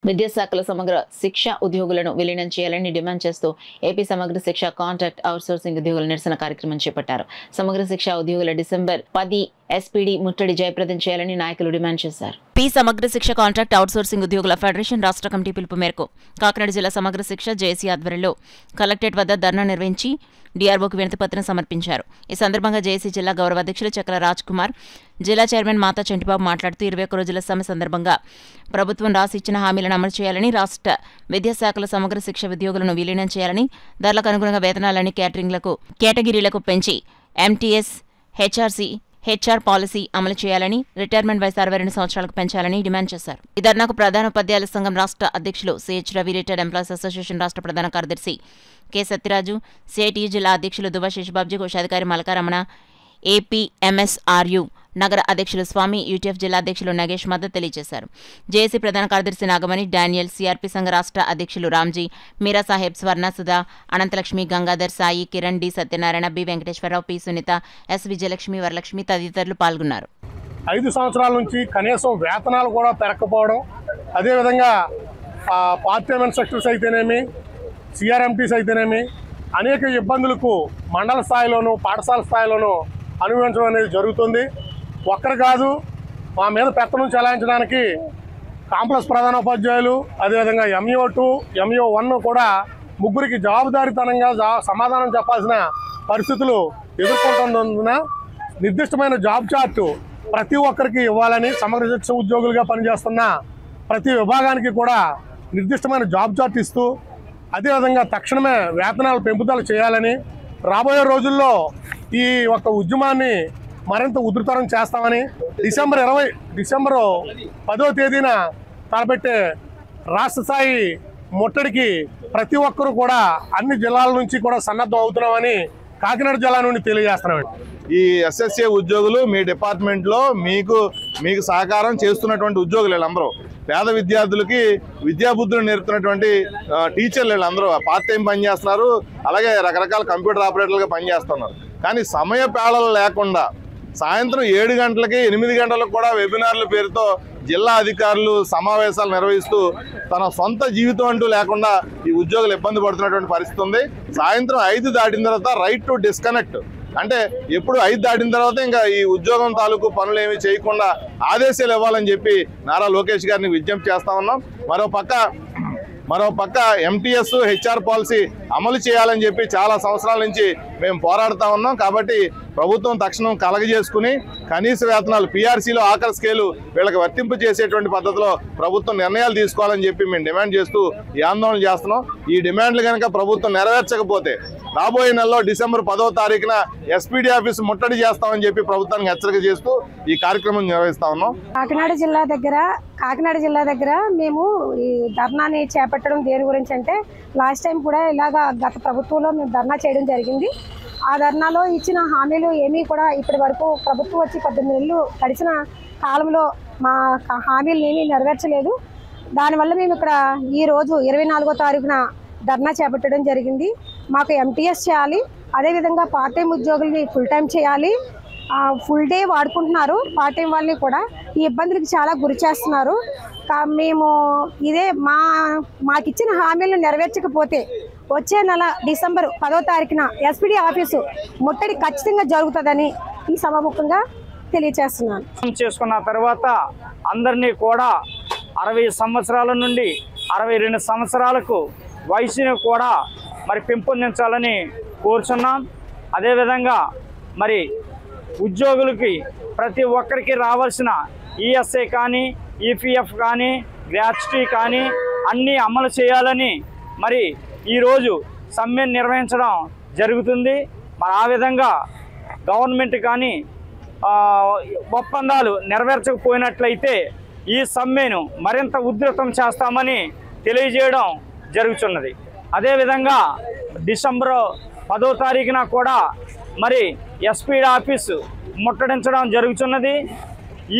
విద్యాశాఖలో సమగ్ర శిక్ష ఉద్యోగులను విలీనం చేయాలని డిమాండ్ చేస్తూ ఏపీ సమగ్ర శిక్ష కాంట్రాక్ట్ అవుట్సోర్సింగ్ ఉద్యోగుల నిరసన కార్యక్రమం చేపట్టారు. సమగ్ర శిక్ష ఉద్యోగుల డిసెంబర్ 10 ఎస్పీడీ ముట్టడి జయప్రదం చేయాలని నాయకులు డిమాండ్ చేశారు. పి సమగ్ర శిక్ష కాంట్రాక్ట్ అవుట్సోర్సింగ్ ఉద్యోగుల ఫెడరేషన్ రాష్ట్ర కమిటీ పిలుపు మేరకు కాకినాడ జిల్లా సమగ్ర శిక్ష జేఏసీ ఆధ్వర్యంలో కలెక్టరేట్ వద్ద ధర్నా నిర్వహించి డిఆర్ఓకి వినతిపత్రం సమర్పించారు. ఈ సందర్భంగా జేఏసీ జిల్లా గౌరవ అధ్యక్షులు చక్ర రాజ్ కుమార్, జిల్లా చైర్మన్ మాతా చంటిబాబు మాట్లాడుతూ 21 రోజుల సమ్మె సందర్భంగా ప్రభుత్వం రాసి ఇచ్చిన హామీలను అమలు చేయాలని, రాష్ట్ర విద్యాశాఖల సమగ్ర శిక్ష ఉద్యోగులను విలీనం చేయాలని, ధరలకు అనుగుణంగా వేతనాలని కేటగిరీలకు పెంచి ఎంటీఎస్ హెచ్ఆర్ పాలసీ అమలు చేయాలని, రిటైర్మెంట్ వయసు 62 సంవత్సరాలకు పెంచాలని డిమాండ్ చేశారు. ఈ ధర్నాకు ప్రధాన ఉపాధ్యాయుల సంఘం రాష్ట్ర అధ్యక్షులు CH Ravi, retired employees association రాష్ట్ర ప్రధాన కార్యదర్శి కె సత్యరాజు, సిఐటియు జిల్లా అధ్యక్షులు దువ్వ శేషబాబుజీ, కోశాధికారి మలకారమణ, ఏపీఎంఎస్ఆర్యు నగర అధ్యక్షులు స్వామి, యూటీఎఫ్ జిల్లా అధ్యక్షులు నగేష్ మద్దతు తెలియజేశారు. జేఏసీ ప్రధాన కార్యదర్శి నాగమణి, డానియల్, సిఆర్పీ సంఘ రాష్ట్ర అధ్యక్షులు Ramji, Meera Saheb, Swarna, Sudha, Ananthalakshmi, Gangadhar, Sai, Kiran, D Satyanarayana, B Venkateswararao, P Sunitha, S Vijayalakshmi, Varalakshmi తదితరులు పాల్గొన్నారు. 5 సంవత్సరాల నుంచి కనీసం వేతనాలు కూడా పెరగకపోవడం, అదేవిధంగా పార్ట్ టైమ్ ఇన్స్ట్రక్టర్స్ అయితేనేమి, సిఆర్ఎంటీస్ అయితేనేమి అనేక ఇబ్బందులకు మండల స్థాయిలోనూ పాఠశాల స్థాయిలోనూ అనుభవించడం అనేది జరుగుతుంది. ఒక్కరు కాదు, మా మీద పెత్తనం చెలాయించడానికి కాంప్లెక్స్ ప్రధానోపాధ్యాయులు, అదేవిధంగా MO2, MO1 కూడా ముగ్గురికి జవాబుదారీతనంగా సమాధానం చెప్పాల్సిన పరిస్థితులు ఎదుర్కొంటున్నందున నిర్దిష్టమైన జాబ్ చార్టు ప్రతి ఒక్కరికి ఇవ్వాలని, సమగ్ర శిక్ష ఉద్యోగులుగా పనిచేస్తున్న ప్రతి విభాగానికి కూడా నిర్దిష్టమైన జాబ్ చార్ట్ ఇస్తూ, అదేవిధంగా తక్షణమే వేతనాలు పెంపుదల చేయాలని, రాబోయే రోజుల్లో ఈ యొక్క ఉద్యమాన్ని మరింత ఉధృతరం చేస్తామని, డిసెంబర్ 10వ తేదీన తలపెట్టే రాష్ట్ర స్థాయి ముట్టడికి ప్రతి ఒక్కరూ కూడా అన్ని జిల్లాల నుంచి కూడా సన్నద్ధం అవుతున్నామని కాకినాడ జిల్లా నుండి తెలియజేస్తున్నామండి. ఈ SSA ఉద్యోగులు మీ డిపార్ట్మెంట్లో మీకు సహకారం చేస్తున్నటువంటి ఉద్యోగులు వీళ్ళందరూ పేద విద్యార్థులకి విద్యాబుద్ధులు నేర్పుతున్నటువంటి టీచర్లు వీళ్ళందరూ పార్ట్ టైం పనిచేస్తున్నారు, అలాగే రకరకాల కంప్యూటర్ ఆపరేటర్లుగా పనిచేస్తున్నారు. కానీ సమయ పేళలు లేకుండా సాయంత్రం 7 గంటలకి 8 గంటలకు కూడా వెబినార్ల పేరుతో జిల్లా అధికారులు సమావేశాలు నిర్వహిస్తూ తన సొంత జీవితం అంటూ లేకుండా ఈ ఉద్యోగులు ఇబ్బంది పడుతున్నటువంటి పరిస్థితి ఉంది. సాయంత్రం 5 దాటిన తర్వాత రైట్ టు డిస్కనెక్ట్, అంటే ఎప్పుడు 5 దాటిన తర్వాత ఇంకా ఈ ఉద్యోగం తాలూకు పనులు ఏమీ చేయకుండా ఆదేశాలు ఇవ్వాలని చెప్పి నారా లోకేష్ గారిని విజ్ఞప్తి చేస్తా ఉన్నాం. మరోపక్క MTS HR పాలసీ అమలు చేయాలని చెప్పి చాలా సంవత్సరాల నుంచి మేము పోరాడుతూ ఉన్నాం. కాబట్టి ప్రభుత్వం తక్షణం కలగజేసుకుని కనీస వేతనాలు PRCలో ఆఖరి స్కేలు వీళ్ళకి వర్తింపు చేసేటువంటి పద్ధతిలో ప్రభుత్వం నిర్ణయాలు తీసుకోవాలని చెప్పి మేము డిమాండ్ చేస్తూ ఈ ఆందోళన చేస్తున్నాం. ఈ డిమాండ్లు కనుక ప్రభుత్వం నెరవేర్చకపోతే రాబోయే నెలలో డిసెంబర్ 10వ తారీఖున SPD ఆఫీస్ ముట్టడి చేస్తామని చెప్పి ప్రభుత్వానికి హెచ్చరిక చేస్తూ ఈ కార్యక్రమం నిర్వహిస్తా ఉన్నాం. కాకినాడ జిల్లా దగ్గర మేము ఈ ధర్నాని చేపట్టడం దేని గురించి అంటే, లాస్ట్ టైం కూడా ఇలాగా గత ప్రభుత్వంలో మేము ధర్నా చేయడం జరిగింది. ఆ ధర్నాలో ఇచ్చిన హామీలు ఏమీ కూడా ఇప్పటి వరకు ప్రభుత్వం వచ్చి 18 నెలలు గడిచిన కాలంలో మా హామీలు ఏమీ నెరవేర్చలేదు. దానివల్ల మేము ఇక్కడ ఈరోజు 24వ తారీఖున ధర్నా చేపట్టడం జరిగింది. మాకు MTS చేయాలి, అదేవిధంగా పార్ట్ టైం ఉద్యోగుల్ని ఫుల్ టైం చేయాలి. ఫుల్ డే వాడుకుంటున్నారు, పార్ట్ టైం వాళ్ళని కూడా ఈ ఇబ్బందులకు చాలా గురి చేస్తున్నారు. మేము ఇదే మాకు ఇచ్చిన హామీలను నెరవేర్చకపోతే వచ్చే నెల డిసెంబర్ 10వ తారీఖున SPD ఆఫీసు ముట్టడి ఖచ్చితంగా జరుగుతుందని ఈ సభాముఖంగా తెలియజేస్తున్నాను. చేసుకున్న తర్వాత అందరినీ కూడా 60 సంవత్సరాల నుండి 62 సంవత్సరాలకు వయసును కూడా మరి పెంపొందించాలని కోరుచున్నాం. అదేవిధంగా మరి ఉద్యోగులకి ప్రతి ఒక్కరికి రావాల్సిన ESA కానీ, EPF కానీ, గ్రాట్యుటీ కానీ అన్నీ అమలు చేయాలని మరి ఈరోజు సమ్మె నిర్వహించడం జరుగుతుంది. మరి ఆ విధంగా గవర్నమెంట్ కానీ ఒప్పందాలు నెరవేర్చకపోయినట్లయితే ఈ సమ్మెను మరింత ఉధృతం చేస్తామని తెలియజేయడం జరుగుతున్నది. అదేవిధంగా డిసెంబర్ 10వ తారీఖున కూడా మరి SPD ఆఫీసు ముట్టడించడం జరుగుతున్నది.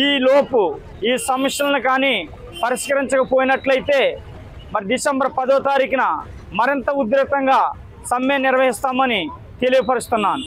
ఈలోపు ఈ సమస్యలను కానీ పరిష్కరించకపోయినట్లయితే మరి డిసెంబర్ 10వ తారీఖున మరింత ఉధృతంగా సమ్మె నిర్వహిస్తామని తెలియపరుస్తున్నాను.